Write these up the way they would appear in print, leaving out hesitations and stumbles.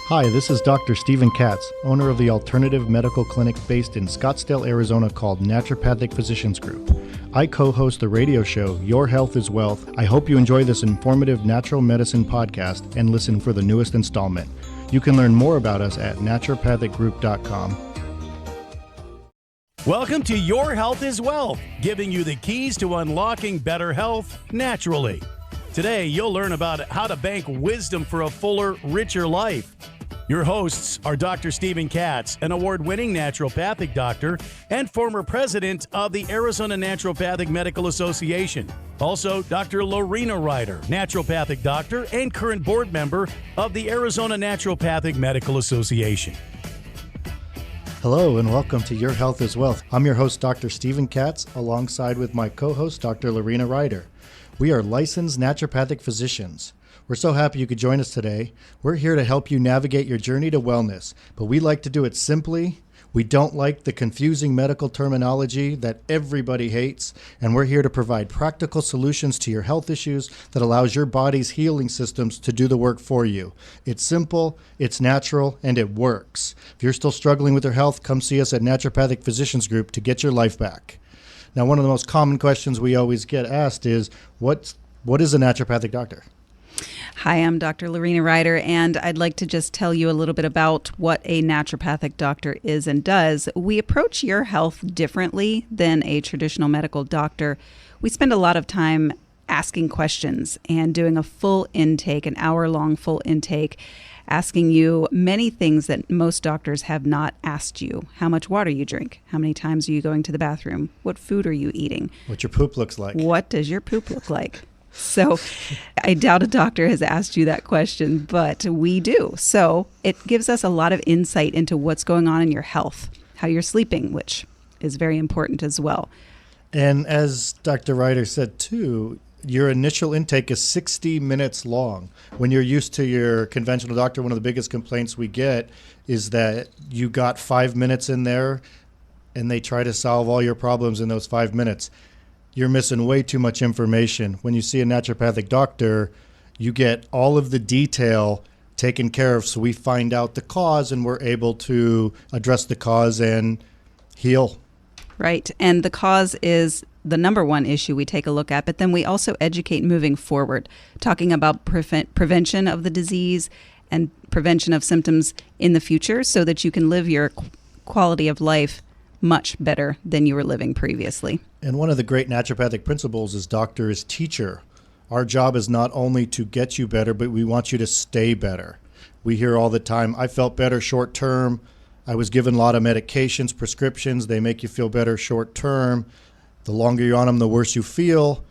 Hi, this is Dr. Stephen Katz, owner of the alternative medical clinic based in Scottsdale, Arizona called Naturopathic Physicians Group. I co-host the radio show, Your Health is Wealth. I hope you enjoy this informative natural medicine podcast and listen for the newest installment. You can learn more about us at naturopathicgroup.com. Welcome to Your Health is Wealth, giving you the keys to unlocking better health naturally. Today, you'll learn about how to bank wisdom for a fuller, richer life. Your hosts are Dr. Stephen Katz, an award-winning naturopathic doctor and former president of the Arizona Naturopathic Medical Association. Also, Dr. Loreena Ryder, naturopathic doctor and current board member of the Arizona Naturopathic Medical Association. Hello and welcome to Your Health is Wealth. I'm your host, Dr. Stephen Katz, alongside with my co-host, Dr. Loreena Ryder. We are licensed naturopathic physicians. We're so happy you could join us today. We're here to help you navigate your journey to wellness, but we like to do it simply. We don't like the confusing medical terminology that everybody hates, and we're here to provide practical solutions to your health issues that allows your body's healing systems to do the work for you. It's simple, it's natural, and it works. If you're still struggling with your health, come see us at Naturopathic Physicians Group to get your life back. Now, one of the most common questions we always get asked is, what is a naturopathic doctor? Hi, I'm Dr. Loreena Ryder, and I'd like to just tell you a little bit about what a naturopathic doctor is and does. We approach your health differently than a traditional medical doctor. We spend a lot of time asking questions and doing a full intake, an hour-long full intake, asking you many things that most doctors have not asked you. How much water you drink? How many times are you going to the bathroom? What food are you eating? What your poop looks like. What does your poop look like? So I doubt a doctor has asked you that question, but we do. So it gives us a lot of insight into what's going on in your health, how you're sleeping, which is very important as well. And as Dr. Ryder said too, your initial intake is 60 minutes long. When you're used to your conventional doctor, one of the biggest complaints we get is that you got 5 minutes in there and they try to solve all your problems in those 5 minutes. You're missing way too much information. When you see a naturopathic doctor, you get all of the detail taken care of, so we find out the cause and we're able to address the cause and heal. Right. And the cause is the number one issue we take a look at, but then we also educate moving forward, talking about prevention of the disease and prevention of symptoms in the future so that you can live your quality of life much better than you were living previously. And one of the great naturopathic principles is doctor is teacher. Our job is not only to get you better, but we want you to stay better. We hear all the time, I felt better short term. I was given a lot of medications, prescriptions. They make you feel better short term. The longer you're on them, the worse you feel.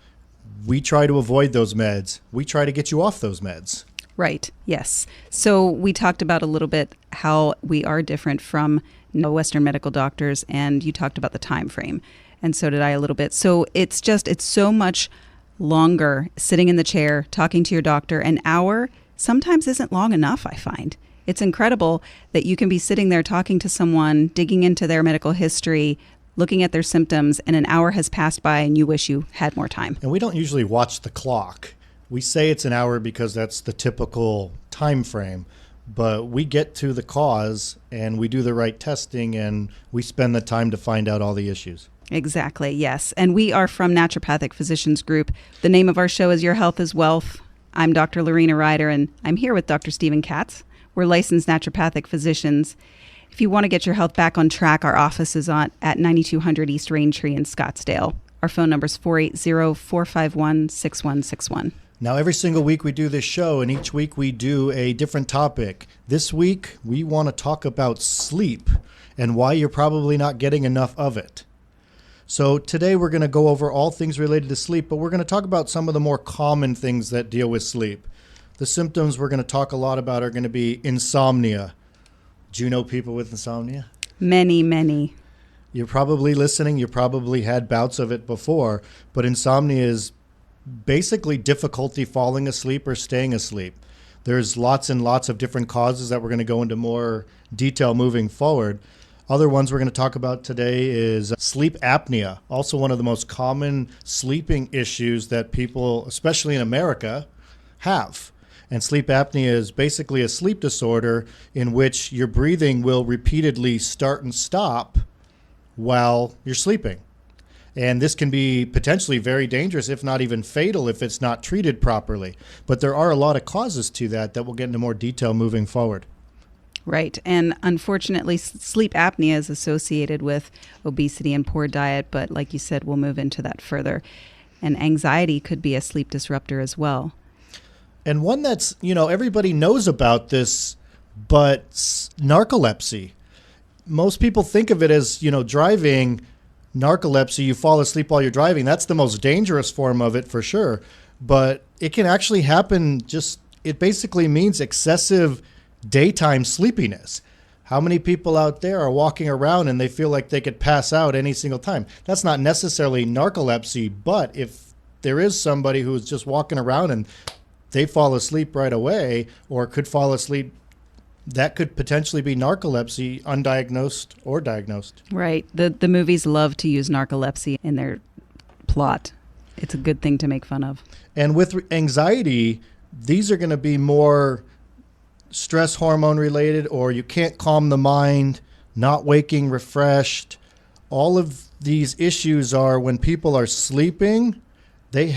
We try to avoid those meds. We try to get you off those meds. Right. Yes. So we talked about a little bit how we are different from Western medical doctors, and you talked about the time frame, and so did I a little bit. So it's so much longer sitting in the chair talking to your doctor. An hour sometimes isn't long enough, I find. It's incredible that you can be sitting there talking to someone, digging into their medical history, looking at their symptoms, and an hour has passed by and you wish you had more time. And we don't usually watch the clock. We say it's an hour because that's the typical time frame. But we get to the cause and we do the right testing and we spend the time to find out all the issues. Exactly, yes. And we are from Naturopathic Physicians Group. The name of our show is Your Health is Wealth. I'm Dr. Loreena Ryder, and I'm here with Dr. Stephen Katz. We're licensed naturopathic physicians. If you want to get your health back on track, our office is at 9200 East Raintree in Scottsdale. Our phone number is 480-451-6161. Now, every single week we do this show, and each week we do a different topic. This week, we want to talk about sleep and why you're probably not getting enough of it. So today we're going to go over all things related to sleep, but we're going to talk about some of the more common things that deal with sleep. The symptoms we're going to talk a lot about are going to be insomnia. Do you know people with insomnia? Many. You're probably listening. You probably had bouts of it before, but insomnia is basically difficulty falling asleep or staying asleep. There's lots and lots of different causes that we're going to go into more detail moving forward. Other ones we're going to talk about today is sleep apnea, also one of the most common sleeping issues that people, especially in America, have. And sleep apnea is basically a sleep disorder in which your breathing will repeatedly start and stop while you're sleeping. And this can be potentially very dangerous, if not even fatal, if it's not treated properly. But there are a lot of causes to that we'll get into more detail moving forward. Right. And unfortunately, sleep apnea is associated with obesity and poor diet. But like you said, we'll move into that further. And anxiety could be a sleep disruptor as well. And one that's, everybody knows about this, but narcolepsy. Most people think of it as, driving. Narcolepsy, you fall asleep while you're driving. That's the most dangerous form of it for sure. But it can actually happen it basically means excessive daytime sleepiness. How many people out there are walking around and they feel like they could pass out any single time? That's not necessarily narcolepsy, but if there is somebody who's just walking around and they fall asleep right away or could fall asleep, that could potentially be narcolepsy, undiagnosed or diagnosed. Right. The movies love to use narcolepsy in their plot. It's a good thing to make fun of. And with anxiety, these are going to be more stress hormone related, or you can't calm the mind, not waking refreshed. All of these issues are when people are sleeping, they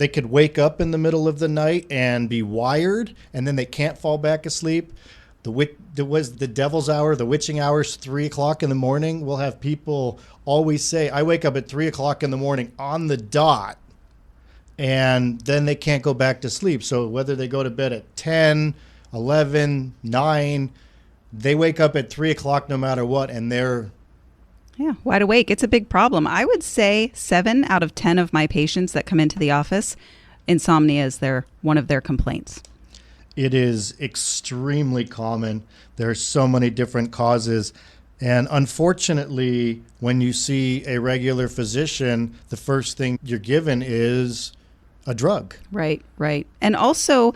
could wake up in the middle of the night and be wired, and then they can't fall back asleep. The devil's hour, the witching hours, 3 o'clock in the morning. We'll have people always say, I wake up at 3 o'clock in the morning on the dot, and then they can't go back to sleep. So whether they go to bed at 10, 11, 9, they wake up at 3 o'clock no matter what, and they're wide awake. It's a big problem. I would say 7 out of 10 of my patients that come into the office, insomnia is one of their complaints. It is extremely common. There are so many different causes. And unfortunately, when you see a regular physician, the first thing you're given is a drug. Right. And also,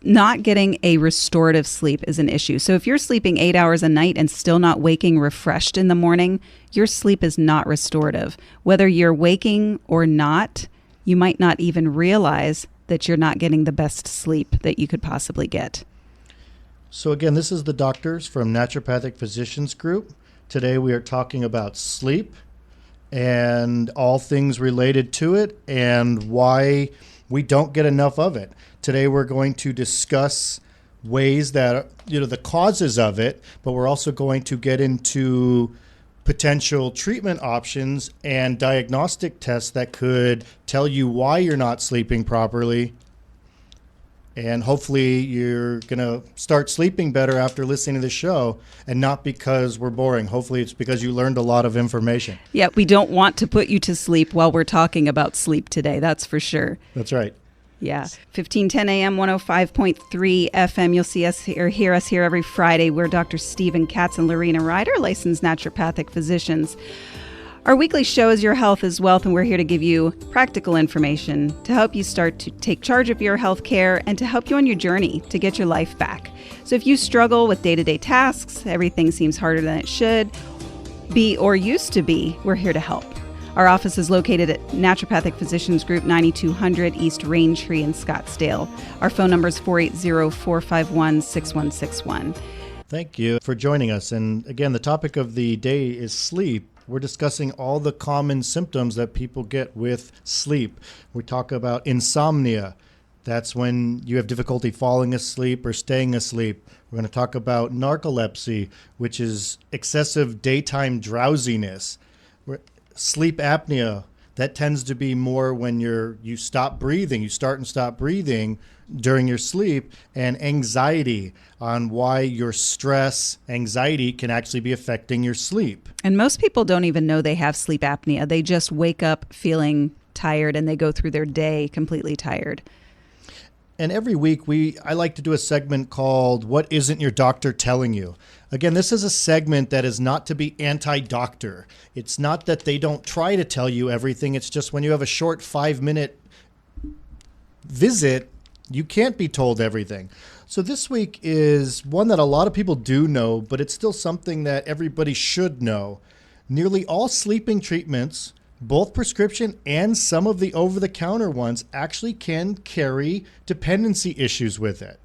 not getting a restorative sleep is an issue. So if you're sleeping 8 hours a night and still not waking refreshed in the morning, your sleep is not restorative. Whether you're waking or not, you might not even realize that you're not getting the best sleep that you could possibly get. So again, this is the doctors from Naturopathic Physicians Group. Today we are talking about sleep and all things related to it and why we don't get enough of it. Today we're going to discuss ways that, the causes of it, but we're also going to get into potential treatment options and diagnostic tests that could tell you why you're not sleeping properly. And hopefully you're going to start sleeping better after listening to the show, and not because we're boring. Hopefully it's because you learned a lot of information. Yeah, we don't want to put you to sleep while we're talking about sleep today. That's for sure. That's right. Yeah. 1510 AM, 105.3 FM. You'll see us or hear us here every Friday. We're Dr. Stephen Katz and Loreena Ryder, licensed naturopathic physicians. Our weekly show is Your Health is Wealth, and we're here to give you practical information to help you start to take charge of your health care and to help you on your journey to get your life back. So if you struggle with day-to-day tasks, everything seems harder than it should be or used to be, we're here to help. Our office is located at Naturopathic Physicians Group, 9200 East Raintree in Scottsdale. Our phone number is 480-451-6161. Thank you for joining us. And again, the topic of the day is sleep. We're discussing all the common symptoms that people get with sleep. We talk about insomnia. That's when you have difficulty falling asleep or staying asleep. We're going to talk about narcolepsy, which is excessive daytime drowsiness. Sleep apnea, that tends to be more when you stop breathing, you start and stop breathing during your sleep. And anxiety, on why your anxiety can actually be affecting your sleep. And most people don't even know they have sleep apnea. They just wake up feeling tired and they go through their day completely tired. And every week I like to do a segment called What Isn't Your Doctor Telling You? Again, this is a segment that is not to be anti-doctor. It's not that they don't try to tell you everything. It's just when you have a short 5-minute visit, you can't be told everything. So this week is one that a lot of people do know, but it's still something that everybody should know. Nearly all sleeping treatments both prescription and some of the over-the-counter ones actually can carry dependency issues with it.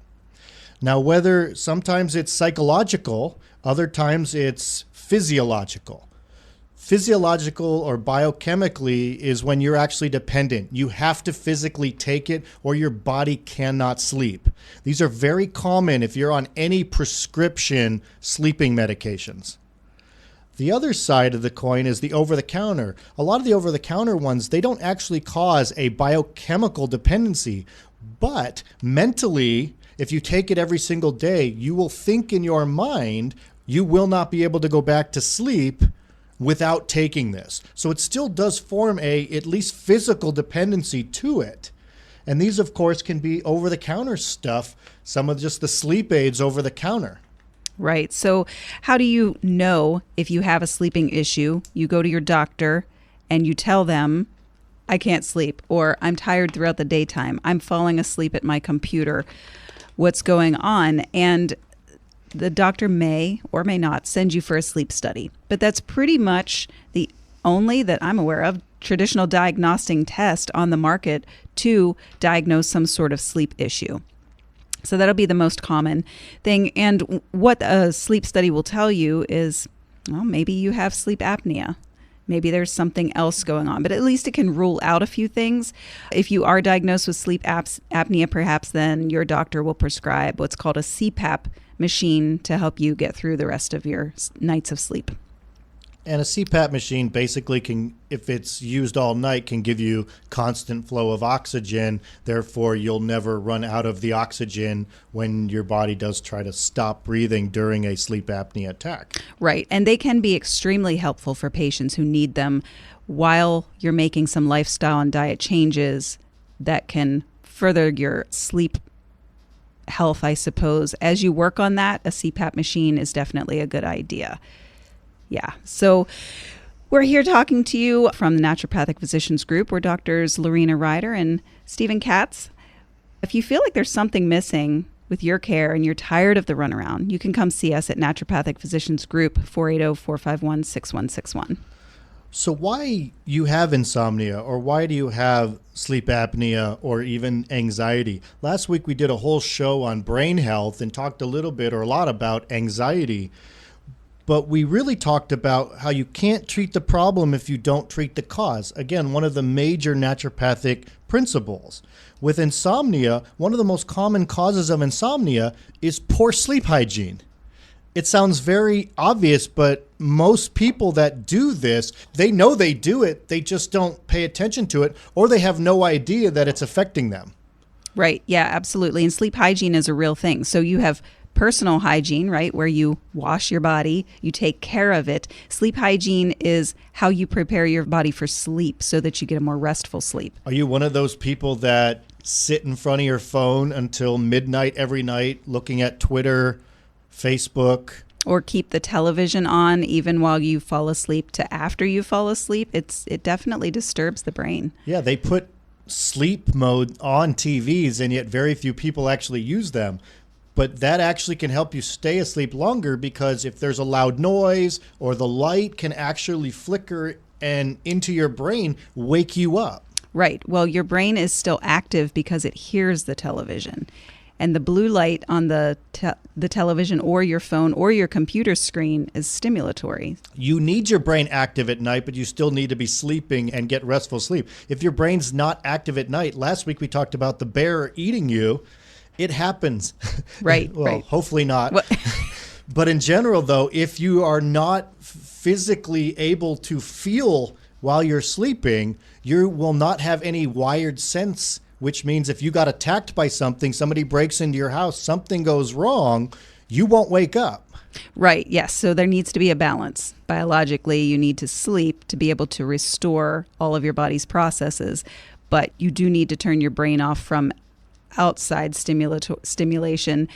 Now, whether sometimes it's psychological, other times it's physiological. Physiological or biochemically is when you're actually dependent. You have to physically take it or your body cannot sleep. These are very common if you're on any prescription sleeping medications. The other side of the coin is the over-the-counter. A lot of the over-the-counter ones, they don't actually cause a biochemical dependency, but mentally, if you take it every single day, you will think in your mind you will not be able to go back to sleep without taking this. So it still does form a at least physical dependency to it. And these, of course, can be over-the-counter stuff, some of just the sleep aids over the counter. Right. So how do you know if you have a sleeping issue? You go to your doctor and you tell them, I can't sleep, or I'm tired throughout the daytime. I'm falling asleep at my computer. What's going on? And the doctor may or may not send you for a sleep study. But that's pretty much the only, that I'm aware of, traditional diagnostic test on the market to diagnose some sort of sleep issue. So that'll be the most common thing. And what a sleep study will tell you is, well, maybe you have sleep apnea. Maybe there's something else going on, but at least it can rule out a few things. If you are diagnosed with sleep apnea, perhaps then your doctor will prescribe what's called a CPAP machine to help you get through the rest of your nights of sleep. And a CPAP machine basically can, if it's used all night, can give you constant flow of oxygen. Therefore, you'll never run out of the oxygen when your body does try to stop breathing during a sleep apnea attack. Right. And they can be extremely helpful for patients who need them while you're making some lifestyle and diet changes that can further your sleep health, I suppose. As you work on that, a CPAP machine is definitely a good idea. Yeah. So we're here talking to you from the Naturopathic Physicians Group. We're doctors Loreena Ryder and Stephen Katz. If you feel like there's something missing with your care and you're tired of the runaround, you can come see us at Naturopathic Physicians Group, 480-451-6161. So why you have insomnia, or why do you have sleep apnea or even anxiety? Last week we did a whole show on brain health and talked a little bit or a lot about anxiety. But we really talked about how you can't treat the problem if you don't treat the cause. Again, one of the major naturopathic principles. With insomnia, one of the most common causes of insomnia is poor sleep hygiene. It sounds very obvious, but most people that do this, they know they do it, they just don't pay attention to it, or they have no idea that it's affecting them. Right. Yeah, absolutely. And sleep hygiene is a real thing. So you have personal hygiene, right, where you wash your body, you take care of it. Sleep hygiene is how you prepare your body for sleep so that you get a more restful sleep. Are you one of those people that sit in front of your phone until midnight every night looking at Twitter, Facebook? Or keep the television on even while you fall asleep to after you fall asleep? It definitely disturbs the brain. Yeah, they put sleep mode on TVs, and yet very few people actually use them. But that actually can help you stay asleep longer, because if there's a loud noise or the light can actually flicker and into your brain, wake you up. Right. Well, your brain is still active because it hears the television. And the blue light on the television or your phone or your computer screen is stimulatory. You need your brain active at night, but you still need to be sleeping and get restful sleep. If your brain's not active at night, last week we talked about the bear eating you. It happens. Right. Well, right. Hopefully not. But in general, though, if you are not physically able to feel while you're sleeping, you will not have any wired sense, which means if you got attacked by something, somebody breaks into your house, something goes wrong, you won't wake up. Right. Yes. So there needs to be a balance. Biologically, you need to sleep to be able to restore all of your body's processes. But you do need to turn your brain off from outside stimulation,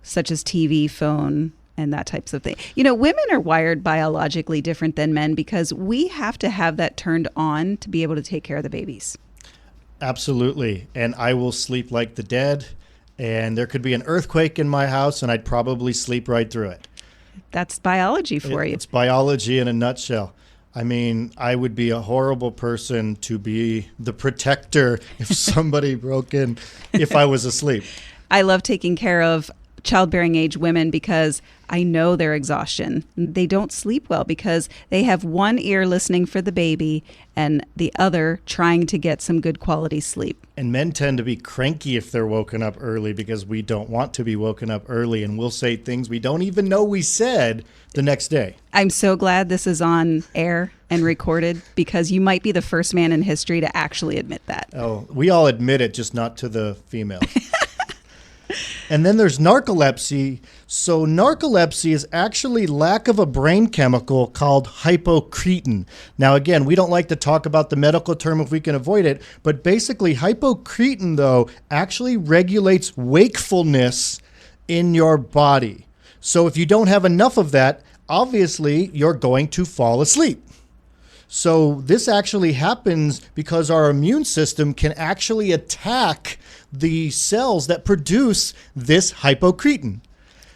such as TV, phone, and that types of thing. You know, women are wired biologically different than men because we have to have that turned on to be able to take care of the babies. Absolutely. And I will sleep like the dead, and there could be an earthquake in my house and I'd probably sleep right through it. That's biology for you. It's biology in a nutshell. I mean, I would be a horrible person to be the protector if somebody broke in if I was asleep. I love taking care of childbearing age women because I know their exhaustion. They don't sleep well because they have one ear listening for the baby and the other trying to get some good quality sleep. And men tend to be cranky if they're woken up early because we don't want to be woken up early, and we'll say things we don't even know we said the next day. I'm so glad this is on air and recorded because you might be the first man in history to actually admit that. Oh, we all admit it, just not to the female. And then there's narcolepsy. So narcolepsy is actually lack of a brain chemical called hypocretin. Now, again, we don't like to talk about the medical term if we can avoid it, but basically hypocretin, though, actually regulates wakefulness in your body. So if you don't have enough of that, obviously you're going to fall asleep. So this actually happens because our immune system can actually attack the cells that produce this hypocretin.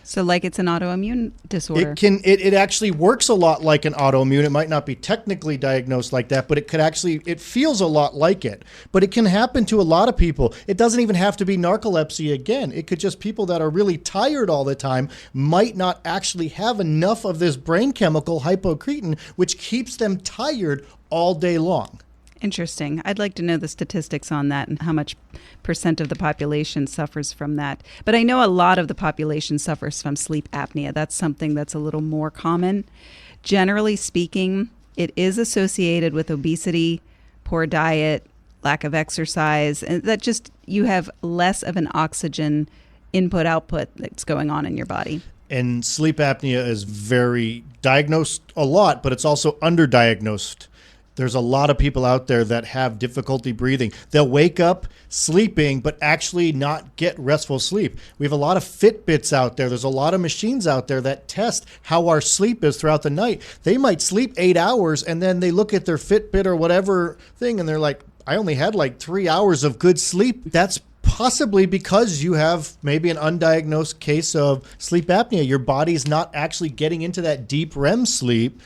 So like it's an autoimmune disorder. It actually works a lot like an autoimmune. It might not be technically diagnosed like that, but it feels a lot like it. But it can happen to a lot of people. It doesn't even have to be narcolepsy again. It could just people that are really tired all the time might not actually have enough of this brain chemical hypocretin, which keeps them tired all day long. Interesting. I'd like to know the statistics on that and how much % of the population suffers from that. But I know a lot of the population suffers from sleep apnea. That's something that's a little more common. Generally speaking, it is associated with obesity, poor diet, lack of exercise, and that just you have less of an oxygen input-output that's going on in your body. And sleep apnea is very diagnosed a lot, but it's also underdiagnosed. There's a lot of people out there that have difficulty breathing. They'll wake up sleeping, but actually not get restful sleep. We have a lot of Fitbits out there. There's a lot of machines out there that test how our sleep is throughout the night. They might sleep 8 hours, and then they look at their Fitbit or whatever thing, and they're like, I only had like 3 hours of good sleep. That's possibly because you have maybe an undiagnosed case of sleep apnea. Your body's not actually getting into that deep REM sleep.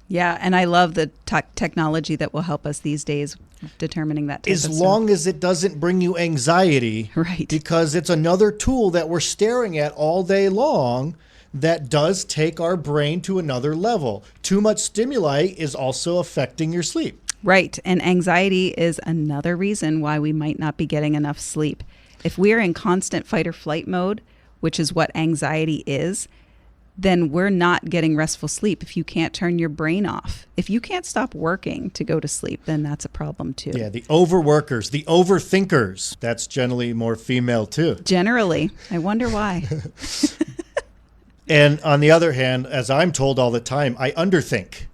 Yeah, and I love the technology that will help us these days determining that type as of long as it doesn't bring you anxiety. Right. Because it's another tool that we're staring at all day long that does take our brain to another level. Too much stimuli is also affecting your sleep. Right, and anxiety is another reason why we might not be getting enough sleep. If we're in constant fight or flight mode, which is what anxiety is, then we're not getting restful sleep if you can't turn your brain off. If you can't stop working to go to sleep, then that's a problem too. Yeah, the overworkers, the overthinkers, that's generally more female too. Generally. I wonder why. And on the other hand, as I'm told all the time, I underthink.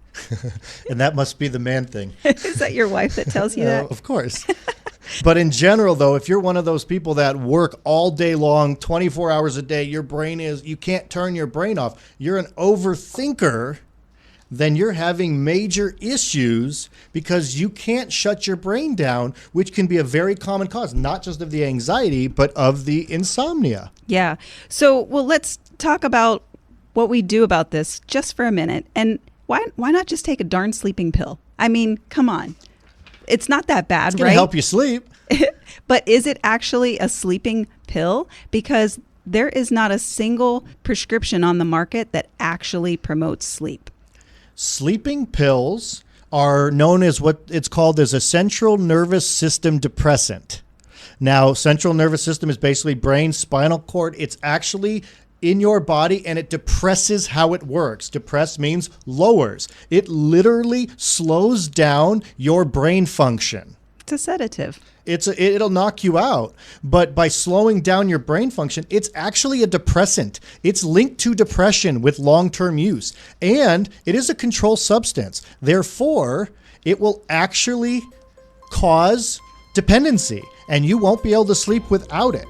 And that must be the man thing. Is that your wife that tells you that? Of course. But in general, though, if you're one of those people that work all day long, 24 hours a day, you can't turn your brain off. You're an overthinker, then you're having major issues because you can't shut your brain down, which can be a very common cause, not just of the anxiety, but of the insomnia. Yeah. So, well, let's talk about what we do about this just for a minute. And why not just take a darn sleeping pill? I mean, come on. It's not that bad, it's right? It's going to help you sleep. But is it actually a sleeping pill? Because there is not a single prescription on the market that actually promotes sleep. Sleeping pills are known as what it's called as a central nervous system depressant. Now, central nervous system is basically brain, spinal cord. It's actually in your body, and it depresses how it works. Depress means lowers. It literally slows down your brain function. It's a sedative. It'll knock you out. But by slowing down your brain function, it's actually a depressant. It's linked to depression with long-term use. And it is a controlled substance. Therefore, it will actually cause dependency, and you won't be able to sleep without it.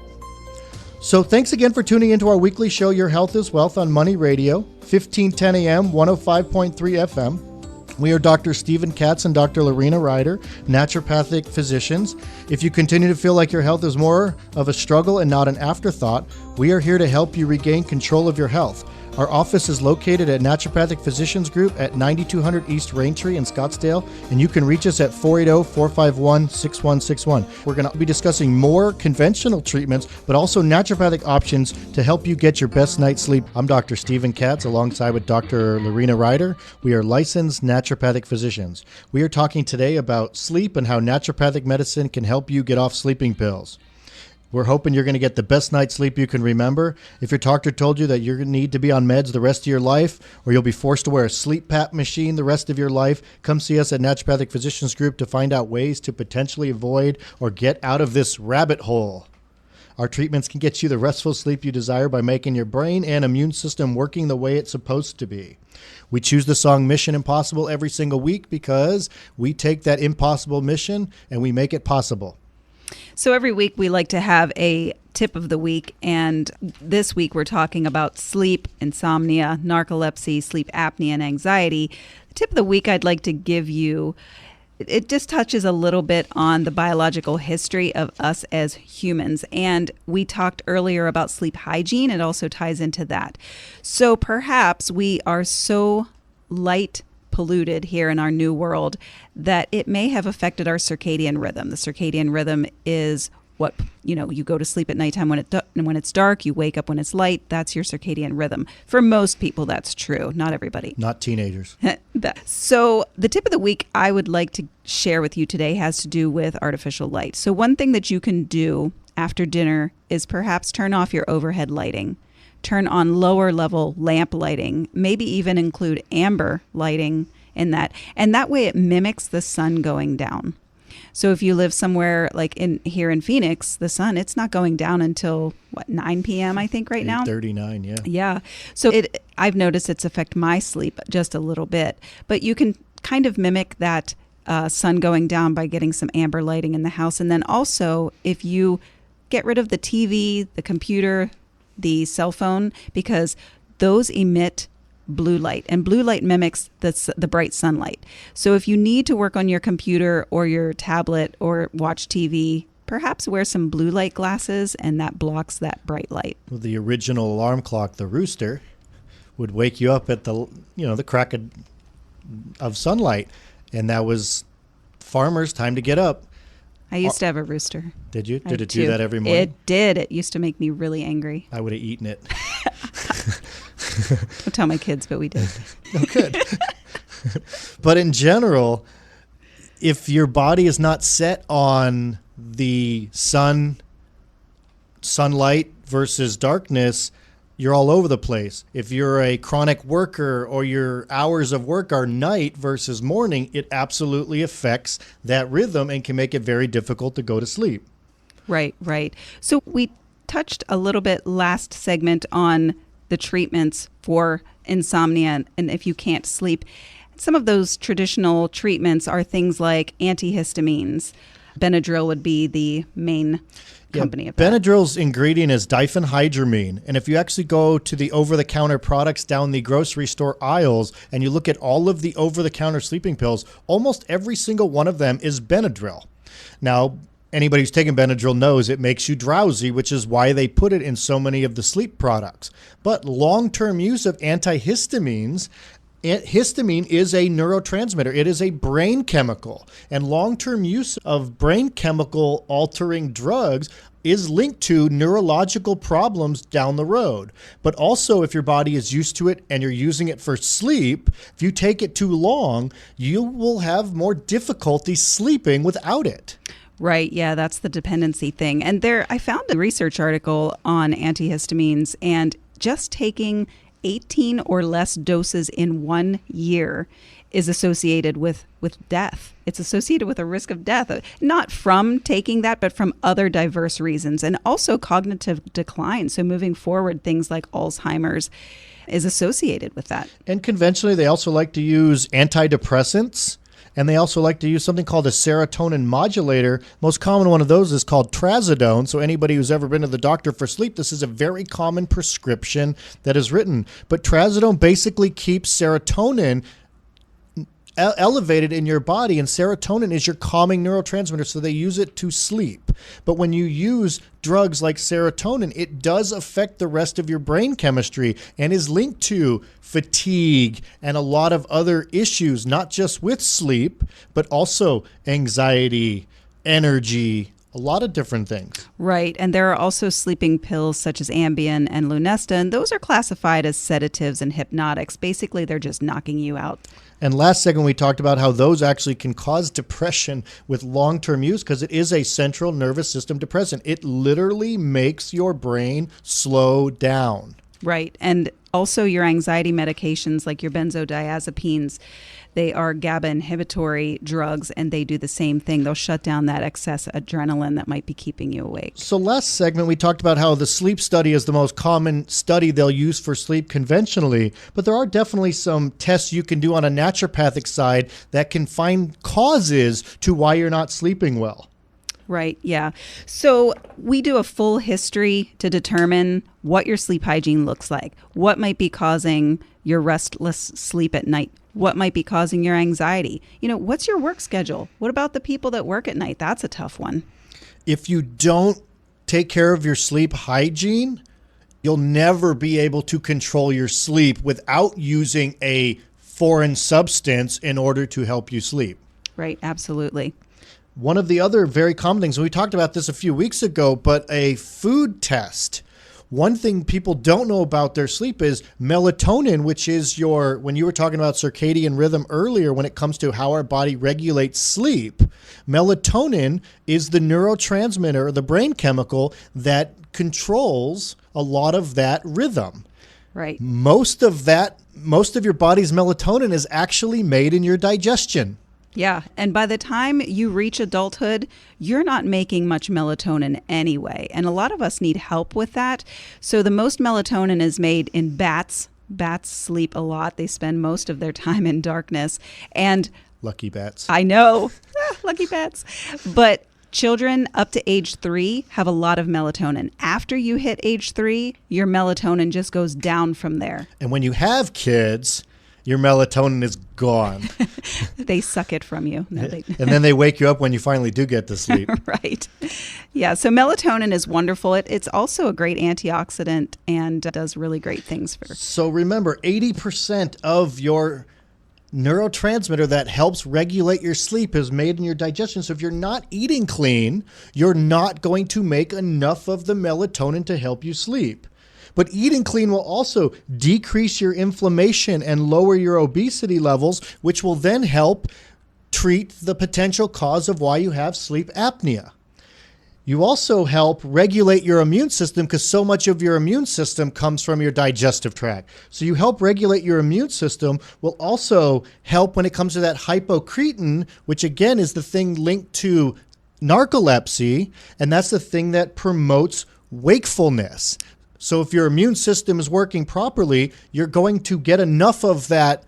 So thanks again for tuning into our weekly show, Your Health is Wealth, on Money Radio, 1510 AM, 105.3 FM. We are Dr. Stephen Katz and Dr. Loreena Ryder, naturopathic physicians. If you continue to feel like your health is more of a struggle and not an afterthought, we are here to help you regain control of your health. Our office is located at Naturopathic Physicians Group at 9200 East Raintree in Scottsdale, and you can reach us at 480-451-6161. We're going to be discussing more conventional treatments, but also naturopathic options to help you get your best night's sleep. I'm Dr. Stephen Katz, alongside with Dr. Loreena Ryder. We are licensed naturopathic physicians. We are talking today about sleep and how naturopathic medicine can help you get off sleeping pills. We're hoping you're going to get the best night's sleep you can remember. If your doctor told you that you're going to need to be on meds the rest of your life, or you'll be forced to wear a sleep PAP machine the rest of your life, come see us at Naturopathic Physicians Group to find out ways to potentially avoid or get out of this rabbit hole. Our treatments can get you the restful sleep you desire by making your brain and immune system working the way it's supposed to be. We choose the song Mission Impossible every single week because we take that impossible mission and we make it possible. So every week we like to have a tip of the week, and this week we're talking about sleep, insomnia, narcolepsy, sleep apnea, and anxiety. The tip of the week I'd like to give you, it just touches a little bit on the biological history of us as humans, and we talked earlier about sleep hygiene. It also ties into that. So perhaps we are so light polluted here in our new world that it may have affected our circadian rhythm. The circadian rhythm is what, you go to sleep at nighttime when it's dark, you wake up when it's light. That's your circadian rhythm. For most people, that's true. Not everybody. Not teenagers. So the tip of the week I would like to share with you today has to do with artificial light. So one thing that you can do after dinner is perhaps turn off your overhead lighting. Turn on lower level lamp lighting, maybe even include amber lighting in that. And that way it mimics the sun going down. So if you live somewhere like here in Phoenix, the sun, it's not going down until 9 p.m. I think right now. 8:39, yeah. Yeah. So I've noticed it's affect my sleep just a little bit, but you can kind of mimic that sun going down by getting some amber lighting in the house. And then also if you get rid of the TV, the computer, the cell phone, because those emit blue light, and blue light mimics the bright sunlight. So if you need to work on your computer or your tablet or watch TV, perhaps wear some blue light glasses, and that blocks that bright light. Well, the original alarm clock, the rooster, would wake you up at the crack of sunlight, and that was farmers' time to get up. I used to have a rooster. Did you? Did it do that every morning? It did. It used to make me really angry. I would have eaten it. Don't tell my kids, but we did. Oh, good. But in general, if your body is not set on the sunlight versus darkness, you're all over the place. If you're a chronic worker or your hours of work are night versus morning, it absolutely affects that rhythm and can make it very difficult to go to sleep. Right. So we touched a little bit last segment on the treatments for insomnia and if you can't sleep. Some of those traditional treatments are things like antihistamines. Benadryl would be the main company of that. Benadryl's ingredient is diphenhydramine. And if you actually go to the over-the-counter products down the grocery store aisles and you look at all of the over-the-counter sleeping pills, almost every single one of them is Benadryl. Now, anybody who's taken Benadryl knows it makes you drowsy, which is why they put it in so many of the sleep products. But long-term use of antihistamines, histamine is a neurotransmitter. It is a brain chemical. And long-term use of brain chemical altering drugs is linked to neurological problems down the road. But also, if your body is used to it and you're using it for sleep, if you take it too long, you will have more difficulty sleeping without it. Right. Yeah, that's the dependency thing. And I found a research article on antihistamines, and just taking 18 or less doses in 1 year is associated with death. It's associated with a risk of death, not from taking that, but from other diverse reasons, and also cognitive decline. So moving forward, things like Alzheimer's is associated with that. And conventionally, they also like to use antidepressants. And they also like to use something called a serotonin modulator. Most common one of those is called trazodone. So anybody who's ever been to the doctor for sleep, this is a very common prescription that is written. But trazodone basically keeps serotonin elevated in your body, and serotonin is your calming neurotransmitter, so they use it to sleep. But when you use drugs like serotonin, it does affect the rest of your brain chemistry and is linked to fatigue and a lot of other issues, not just with sleep, but also anxiety, energy, a lot of different things. Right. And there are also sleeping pills such as Ambien and Lunesta, and those are classified as sedatives and hypnotics. Basically, they're just knocking you out. And last segment, we talked about how those actually can cause depression with long-term use because it is a central nervous system depressant. It literally makes your brain slow down. Right. And also your anxiety medications like your benzodiazepines, they are GABA inhibitory drugs, and they do the same thing. They'll shut down that excess adrenaline that might be keeping you awake. So last segment, we talked about how the sleep study is the most common study they'll use for sleep conventionally, but there are definitely some tests you can do on a naturopathic side that can find causes to why you're not sleeping well. Right, yeah. So we do a full history to determine what your sleep hygiene looks like, what might be causing your restless sleep at night, what might be causing your anxiety. What's your work schedule? What about the people that work at night? That's a tough one. If you don't take care of your sleep hygiene, you'll never be able to control your sleep without using a foreign substance in order to help you sleep. Right, absolutely. One of the other very common things, and we talked about this a few weeks ago, but a food test. One thing people don't know about their sleep is melatonin, which is when you were talking about circadian rhythm earlier, when it comes to how our body regulates sleep, melatonin is the neurotransmitter, the brain chemical that controls a lot of that rhythm. Right. Most of your body's melatonin is actually made in your digestion. Yeah. And by the time you reach adulthood, you're not making much melatonin anyway. And a lot of us need help with that. So the most melatonin is made in bats. Bats sleep a lot. They spend most of their time in darkness. And lucky bats. I know. Lucky bats. But children up to age 3 have a lot of melatonin. After you hit age 3, your melatonin just goes down from there. And when you have kids, your melatonin is gone. They suck it from you. No, and then they wake you up when you finally do get to sleep. Right. Yeah, so melatonin is wonderful. It's also a great antioxidant and does really great things for. So remember, 80% of your neurotransmitter that helps regulate your sleep is made in your digestion. So if you're not eating clean, you're not going to make enough of the melatonin to help you sleep. But eating clean will also decrease your inflammation and lower your obesity levels, which will then help treat the potential cause of why you have sleep apnea. You also help regulate your immune system because so much of your immune system comes from your digestive tract. So you help regulate your immune system will also help when it comes to that hypocretin, which again is the thing linked to narcolepsy, and that's the thing that promotes wakefulness. So if your immune system is working properly, you're going to get enough of that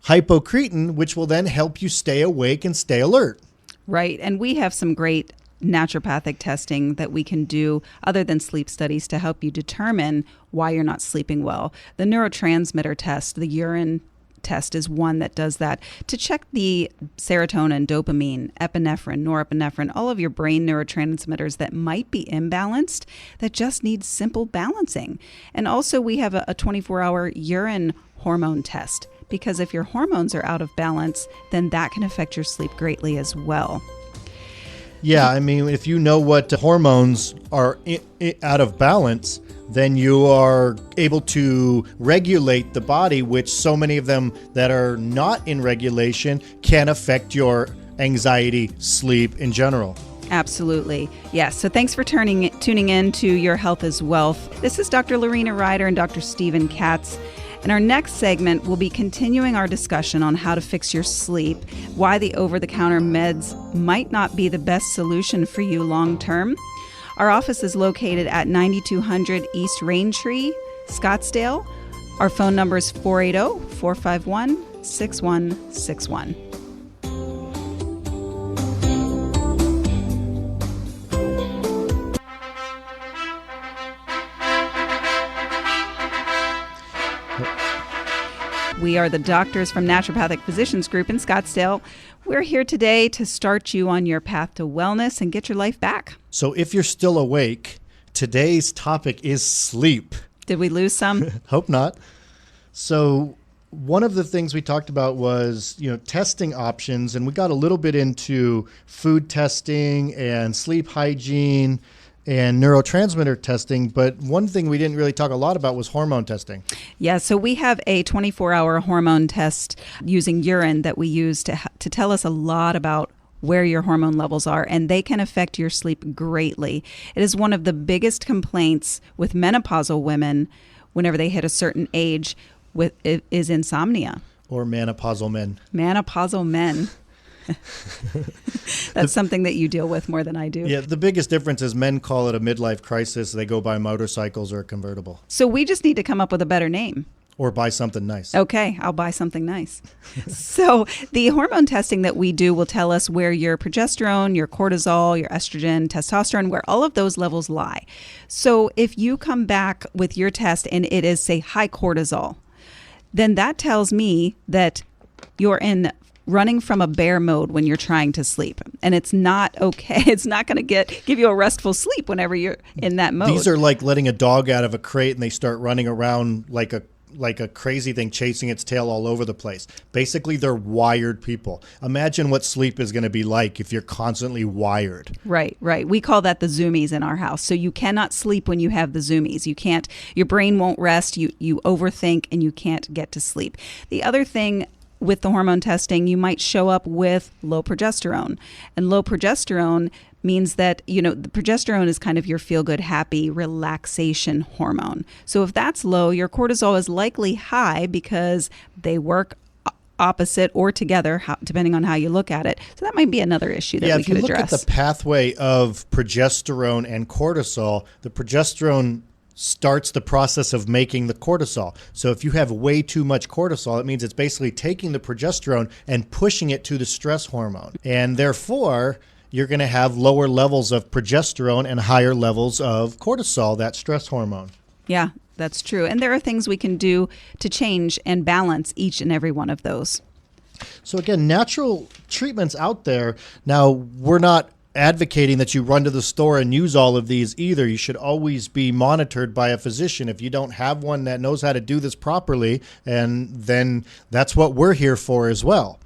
hypocretin, which will then help you stay awake and stay alert. Right. And we have some great naturopathic testing that we can do other than sleep studies to help you determine why you're not sleeping well. The neurotransmitter test, the urine test is one that does that to check the serotonin, dopamine, epinephrine, norepinephrine, all of your brain neurotransmitters that might be imbalanced that just need simple balancing. And also we have a 24-hour urine hormone test because if your hormones are out of balance, then that can affect your sleep greatly as well. Yeah, I mean, if you know what hormones are out of balance, then you are able to regulate the body, which so many of them that are not in regulation can affect your anxiety, sleep in general. Absolutely. Yes. So thanks for tuning in to Your Health is Wealth. This is Dr. Loreena Ryder and Dr. Stephen Katz. In our next segment, we'll be continuing our discussion on how to fix your sleep, why the over-the-counter meds might not be the best solution for you long-term. Our office is located at 9200 East Raintree, Scottsdale. Our phone number is 480-451-6161. We are the doctors from Naturopathic Physicians Group in Scottsdale. We're here today to start you on your path to wellness and get your life back. So if you're still awake, today's topic is sleep. Did we lose some? Hope not. So one of the things we talked about was, testing options, and we got a little bit into food testing and sleep hygiene and neurotransmitter testing, but one thing we didn't really talk a lot about was hormone testing. Yeah, so we have a 24-hour hormone test using urine that we use to tell us a lot about where your hormone levels are, and they can affect your sleep greatly. It is one of the biggest complaints with menopausal women whenever they hit a certain age is insomnia. Or menopausal men. Menopausal men. That's something that you deal with more than I do. Yeah, the biggest difference is men call it a midlife crisis. They go buy motorcycles or a convertible. So we just need to come up with a better name. Or buy something nice. Okay, I'll buy something nice. So the hormone testing that we do will tell us where your progesterone, your cortisol, your estrogen, testosterone, where all of those levels lie. So if you come back with your test and it is, say, high cortisol, then that tells me that you're running from a bear mode when you're trying to sleep. And it's not okay. It's not going to give you a restful sleep whenever you're in that mode. These are like letting a dog out of a crate and they start running around like a crazy thing, chasing its tail all over the place. Basically, they're wired people. Imagine what sleep is going to be like if you're constantly wired. Right. We call that the zoomies in our house. So you cannot sleep when you have the zoomies. You can't, your brain won't rest, you overthink, and you can't get to sleep. The other thing with the hormone testing, you might show up with low progesterone. And low progesterone means that, the progesterone is kind of your feel-good, happy, relaxation hormone. So if that's low, your cortisol is likely high because they work opposite or together, depending on how you look at it. So that might be another issue that we could address. If you look at the pathway of progesterone and cortisol, the progesterone starts the process of making the cortisol. So if you have way too much cortisol, it means it's basically taking the progesterone and pushing it to the stress hormone. And therefore, you're going to have lower levels of progesterone and higher levels of cortisol, that stress hormone. Yeah, that's true. And there are things we can do to change and balance each and every one of those. So again, natural treatments out there. Now, we're not advocating that you run to the store and use all of these either. You should always be monitored by a physician if you don't have one that knows how to do this properly, and then that's what we're here for as well.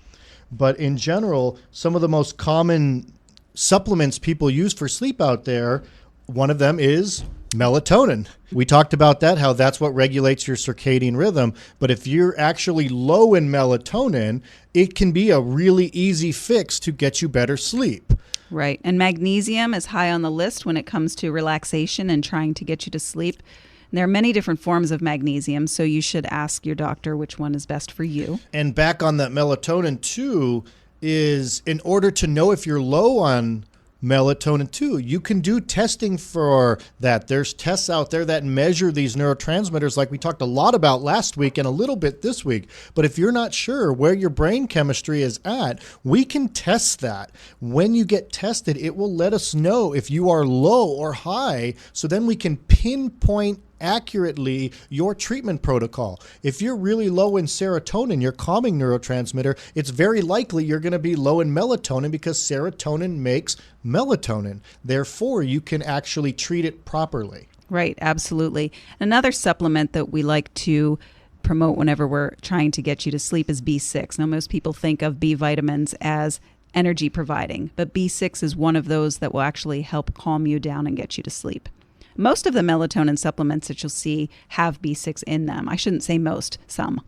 But in general, some of the most common supplements people use for sleep out there, one of them is melatonin. We talked about that, how that's what regulates your circadian rhythm. But if you're actually low in melatonin, it can be a really easy fix to get you better sleep. Right. And magnesium is high on the list when it comes to relaxation and trying to get you to sleep. And there are many different forms of magnesium, so you should ask your doctor which one is best for you. And back on that melatonin too, is in order to know if you're low on melatonin too, you can do testing for that. There's tests out there that measure these neurotransmitters like we talked a lot about last week and a little bit this week. But if you're not sure where your brain chemistry is at, we can test that. When you get tested, it will let us know if you are low or high, so then we can pinpoint accurately your treatment protocol. If you're really low in serotonin, your calming neurotransmitter, it's very likely you're going to be low in melatonin because serotonin makes melatonin. Therefore, you can actually treat it properly. Right, absolutely. Another supplement that we like to promote whenever we're trying to get you to sleep is B6. Now, most people think of B vitamins as energy providing, but B6 is one of those that will actually help calm you down and get you to sleep. Most of the melatonin supplements that you'll see have B6 in them. I shouldn't say most, some.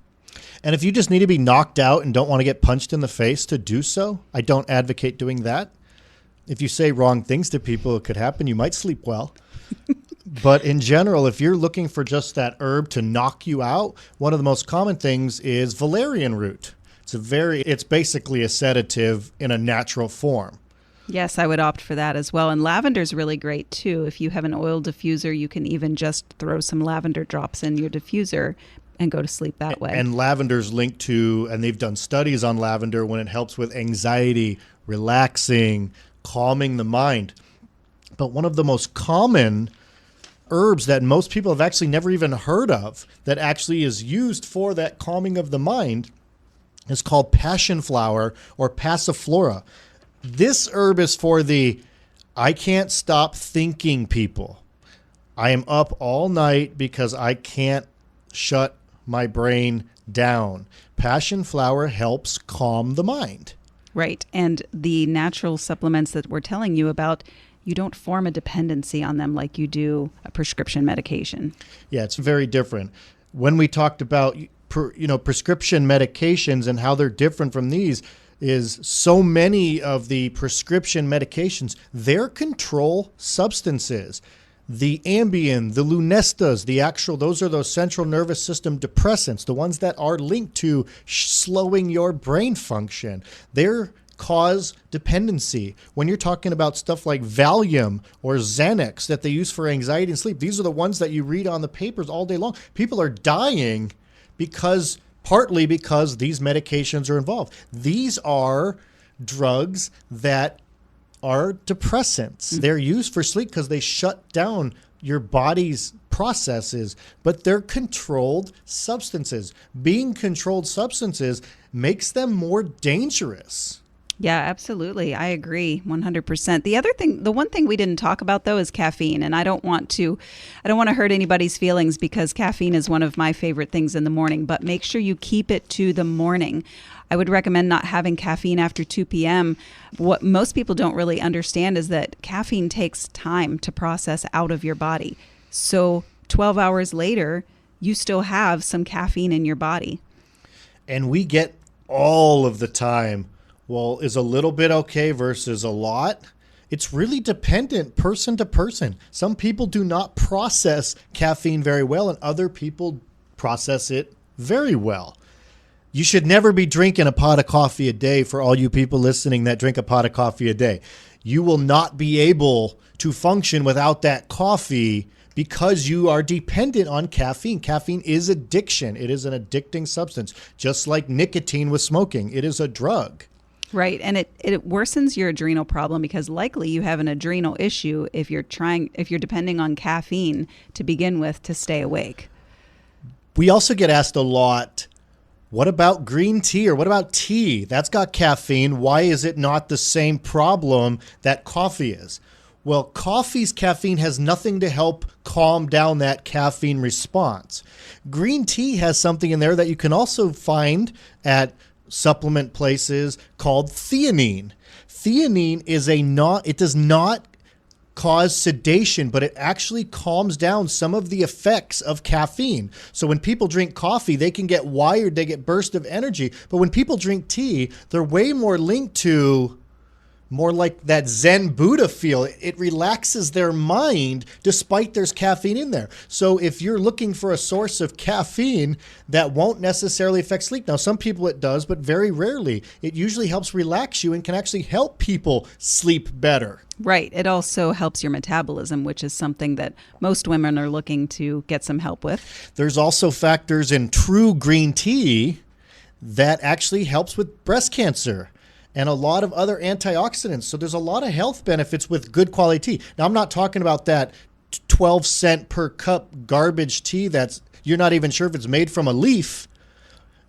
And if you just need to be knocked out and don't want to get punched in the face to do so, I don't advocate doing that. If you say wrong things to people, it could happen. You might sleep well. But in general, if you're looking for just that herb to knock you out, one of the most common things is valerian root. It's basically a sedative in a natural form. Yes, I would opt for that as well. And lavender's really great too. If you have an oil diffuser, you can even just throw some lavender drops in your diffuser and go to sleep that way. And lavender's linked to, and they've done studies on lavender when it helps with anxiety, relaxing, calming the mind. But one of the most common herbs that most people have actually never even heard of that actually is used for that calming of the mind is called passion flower or passiflora. This herb is for the I can't stop thinking people. I am up all night because I can't shut my brain down. Passion flower helps calm the mind. Right. And the natural supplements that we're telling you about, you don't form a dependency on them like you do a prescription medication. Yeah, it's very different. When we talked about prescription medications and how they're different from these, is so many of the prescription medications, they're control substances. The Ambien, the Lunestas, those are those central nervous system depressants, the ones that are linked to slowing your brain function. They're cause dependency. When you're talking about stuff like Valium or Xanax that they use for anxiety and sleep, these are the ones that you read on the papers all day long. People are dying partly because these medications are involved. These are drugs that are depressants. They're used for sleep because they shut down your body's processes, but they're controlled substances. Being controlled substances makes them more dangerous. Yeah, absolutely. I agree 100%. The one thing we didn't talk about though is caffeine, and I don't want to hurt anybody's feelings because caffeine is one of my favorite things in the morning, but make sure you keep it to the morning. I would recommend not having caffeine after 2 p.m. What most people don't really understand is that caffeine takes time to process out of your body. So 12 hours later, you still have some caffeine in your body. And we get all of the time, well, is a little bit okay versus a lot? It's really dependent person to person. Some people do not process caffeine very well, and other people process it very well. You should never be drinking a pot of coffee a day for all you people listening that drink a pot of coffee a day. You will not be able to function without that coffee because you are dependent on caffeine. Caffeine is addiction. It is an addicting substance, just like nicotine with smoking. It is a drug. Right. And it worsens your adrenal problem because likely you have an adrenal issue if you're depending on caffeine to begin with to stay awake. We also get asked a lot, what about green tea or what about tea? That's got caffeine. Why is it not the same problem that coffee is? Well, coffee's caffeine has nothing to help calm down that caffeine response. Green tea has something in there that you can also find at supplement places called theanine. Theanine it does not cause sedation, but it actually calms down some of the effects of caffeine. So when people drink coffee, they can get wired, they get bursts of energy. But when people drink tea, they're way more linked to more like that Zen Buddha feel. It relaxes their mind despite there's caffeine in there. So if you're looking for a source of caffeine that won't necessarily affect sleep, now some people it does, but very rarely. It usually helps relax you and can actually help people sleep better. Right. It also helps your metabolism, which is something that most women are looking to get some help with. There's also factors in true green tea that actually helps with breast cancer and a lot of other antioxidants. So there's a lot of health benefits with good quality tea. Now, I'm not talking about that 12 cent per cup garbage tea that's you're not even sure if it's made from a leaf.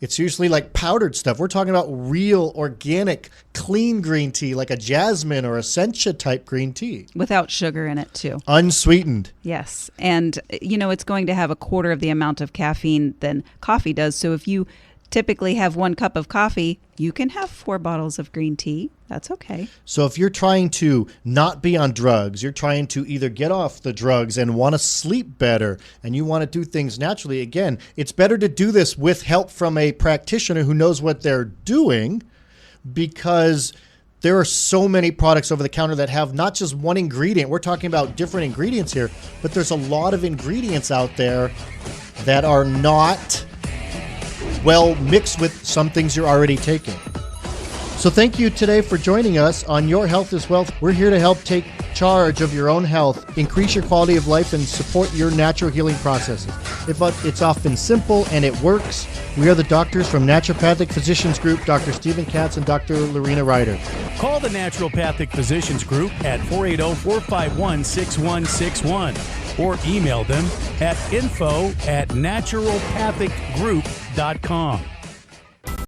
It's usually like powdered stuff. We're talking about real, organic, clean green tea, like a jasmine or essentia type green tea. Without sugar in it, too. Unsweetened. Yes. And, it's going to have a quarter of the amount of caffeine than coffee does. So if you typically have 1 cup of coffee, you can have 4 bottles of green tea. That's okay. So if you're trying to not be on drugs, you're trying to either get off the drugs and want to sleep better and you want to do things naturally, again, it's better to do this with help from a practitioner who knows what they're doing, because there are so many products over the counter that have not just one ingredient. We're talking about different ingredients here, but there's a lot of ingredients out there that are not well mixed with some things you're already taking. So thank you today for joining us on Your Health is Wealth. We're here to help take charge of your own health, increase your quality of life, and support your natural healing processes. It's often simple and it works. We are the doctors from Naturopathic Physicians Group, Dr. Stephen Katz and Dr. Loreena Ryder. Call the Naturopathic Physicians Group at 480-451-6161. or email them at info@naturopathicgroup.com.